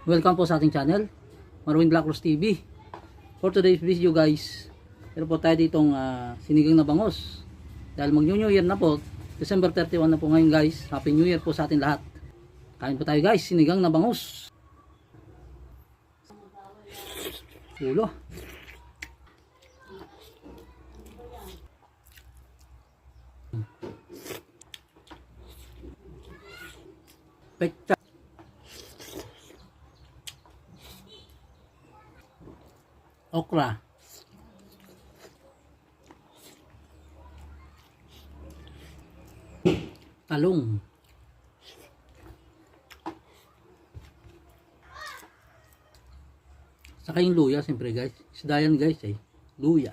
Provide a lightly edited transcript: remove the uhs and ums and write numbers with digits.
Welcome po sa ating channel, Marwin Blackros TV. For today's video guys, meron po tayo ditong sinigang na bangus. Dahil mag New Year na po, December 31 na po ngayon guys. Happy New Year po sa ating lahat. Kain po tayo guys, sinigang na bangus. Ulo. Pecca. Okra. Talong. Saka yung luya siyempre guys. Isda yan guys eh. Luya.